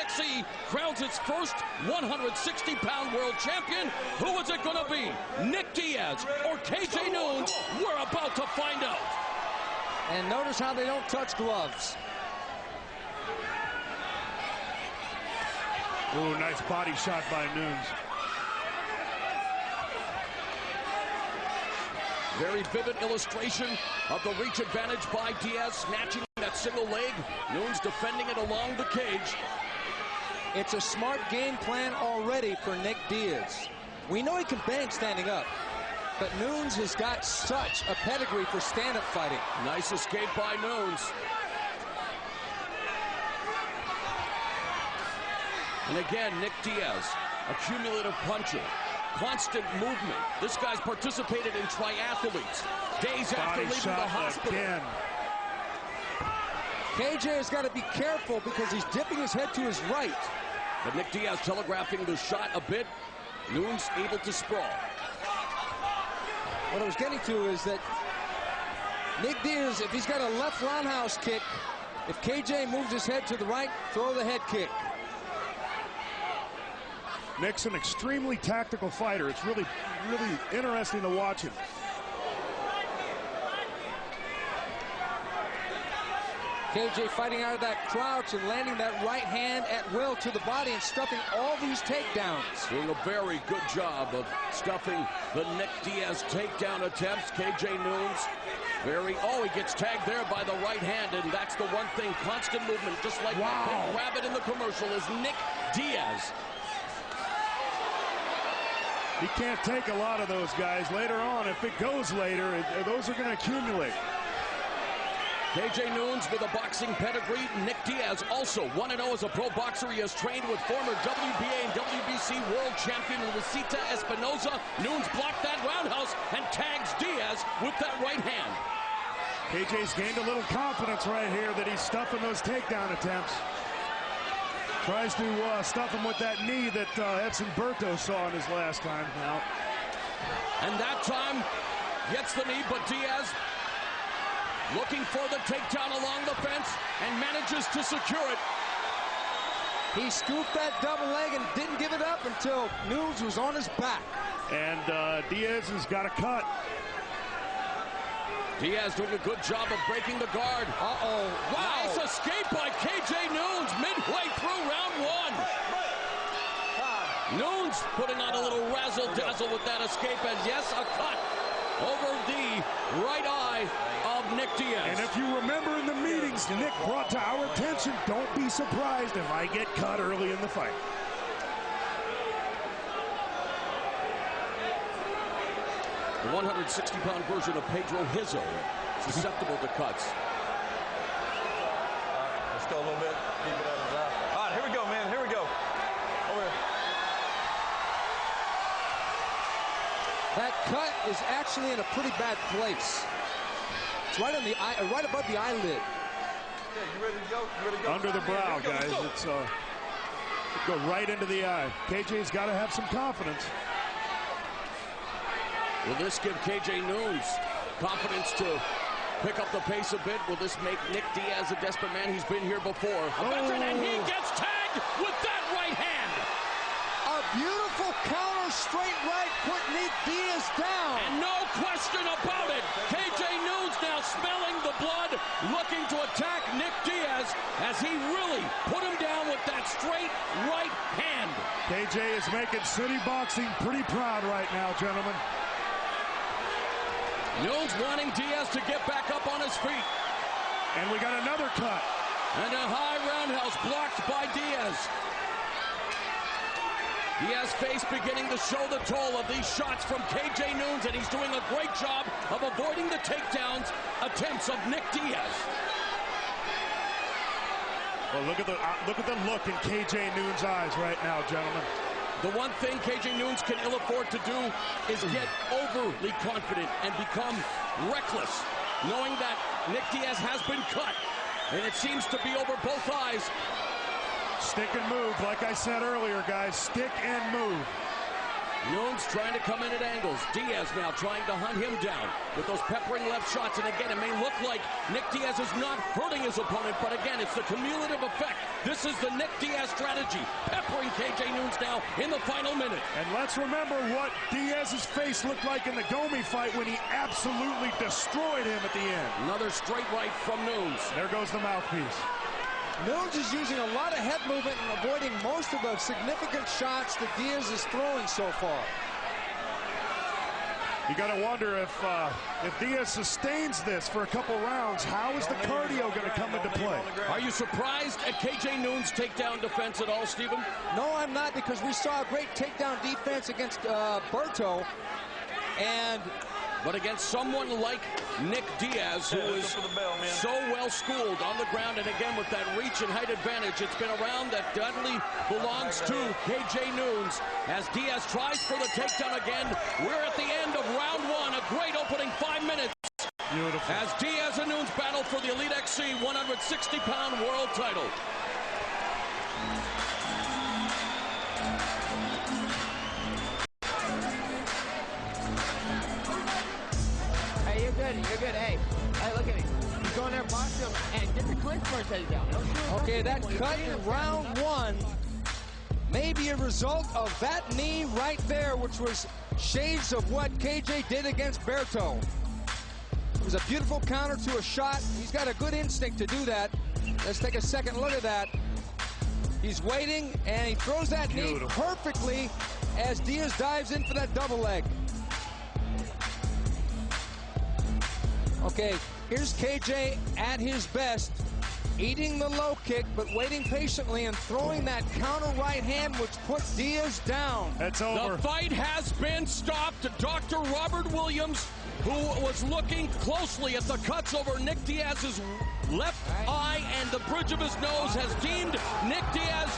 EliteXC crowns its first 160-pound world champion. Who is it going to be? Nick Diaz or KJ Noons? We're about to find out. And notice how they don't touch gloves. Ooh, nice body shot by Noons. Very vivid illustration of the reach advantage by Diaz, snatching that single leg. Noons defending it along the cage. It's a smart game plan already for Nick Diaz. We know he can bang standing up, but Noons has got such a pedigree for stand-up fighting. Nice escape by Noons. And again, Nick Diaz, a cumulative puncher. Constant movement. This guy's participated in triathletes days after leaving the hospital. Again. KJ has got to be careful because he's dipping his head to his right. But Nick Diaz telegraphing the shot a bit. Noons able to sprawl. What I was getting to is that Nick Diaz, if he's got a left roundhouse kick, if KJ moves his head to the right, throw the head kick. Nick's an extremely tactical fighter. It's really interesting to watch him. KJ fighting out of that crouch and landing that right hand at will to the body and stuffing all these takedowns. Doing a very good job of stuffing the Nick Diaz takedown attempts. KJ Noons, he gets tagged there by the right hand, and that's the one thing, constant movement, just like that big rabbit in the commercial, is Nick Diaz. He can't take a lot of those guys later on. If it goes later, those are going to accumulate. KJ Noons with a boxing pedigree. Nick Diaz also 1-0 as a pro boxer. He has trained with former WBA and WBC world champion Lucita Espinoza. Noons blocked that roundhouse and tags Diaz with that right hand. KJ's gained a little confidence right here that he's stuffing those takedown attempts. Tries to stuff him with that knee that Edson Berto saw in his last time out. And that time gets the knee, but Diaz looking for the takedown along the fence and manages to secure it. He scooped that double leg and didn't give it up until Noons was on his back. And Diaz has got a cut. Diaz doing a good job of breaking the guard. Uh-oh. Wow. Nice escape by KJ Noons midway through round one. Noons putting on a little razzle-dazzle with that escape, and yes, a cut over the right eye of Nick Diaz. And if you remember in the meetings, Nick brought to our attention, don't be surprised if I get cut early in the fight. The 160-pound version of Pedro Hizzo, susceptible to cuts. Let's go a little bit. Keep it at his eye. All right, here we go, man. Here we go. Over here. That cut is actually in a pretty bad place. It's right on the eye, right above the eyelid. Yeah, you ready to go? You ready to go? Under the brow, guys. It's go right into the eye. KJ's got to have some confidence. Will this give KJ Noons confidence to pick up the pace a bit? Will this make Nick Diaz a desperate man? He's been here before. A veteran, and he gets tagged with that right hand. A beautiful counter straight right put Nick Diaz down. And no question about it. KJ Noons now smelling the blood, looking to attack Nick Diaz as he really put him down with that straight right hand. KJ is making city boxing pretty proud right now, gentlemen. Noons wanting Diaz to get back up on his feet. And we got another cut. And a high roundhouse blocked by Diaz. Diaz's face beginning to show the toll of these shots from KJ Noons, and he's doing a great job of avoiding the takedowns attempts of Nick Diaz. Well, look at the look in KJ Noons' eyes right now, gentlemen. The one thing KJ Noons can ill afford to do is get overly confident and become reckless, knowing that Nick Diaz has been cut, and it seems to be over both eyes. Stick and move, like I said earlier, guys. Stick and move. Nunes trying to come in at angles. Diaz now trying to hunt him down with those peppering left shots. And again, it may look like Nick Diaz is not hurting his opponent, but again, it's the cumulative effect. This is the Nick Diaz strategy, peppering KJ Nunes now in the final minute. And let's remember what Diaz's face looked like in the Gomi fight when he absolutely destroyed him at the end. Another straight right from Nunes. There goes the mouthpiece. Nunes is using a lot of head movement and avoiding most of the significant shots that Diaz is throwing so far. You got to wonder if Diaz sustains this for a couple rounds, how is the cardio going to come into play? Are you surprised at KJ Nunes' takedown defense at all, Stephen? No, I'm not, because we saw a great takedown defense against Berto. But against someone like Nick Diaz, who is so well schooled on the ground, and again with that reach and height advantage, it's been a round that definitely belongs to KJ Nunes. As Diaz tries for the takedown again, we're at the end of round one. A great opening 5 minutes. Beautiful. As Diaz and Nunes battle for the EliteXC 160-pound world title. You're good. Hey, look at me. He's going there, box him, and get the clinch for a takedown. Okay, that cut in round one may be a result of that knee right there, which was shades of what KJ did against Berto. It was a beautiful counter to a shot. He's got a good instinct to do that. Let's take a second look at that. He's waiting, and he throws that knee perfectly as Diaz dives in for that double leg. Okay, here's KJ at his best, eating the low kick, but waiting patiently and throwing that counter right hand, which put Diaz down. It's over. The fight has been stopped. Dr. Robert Williams, who was looking closely at the cuts over Nick Diaz's left eye and the bridge of his nose, has deemed Nick Diaz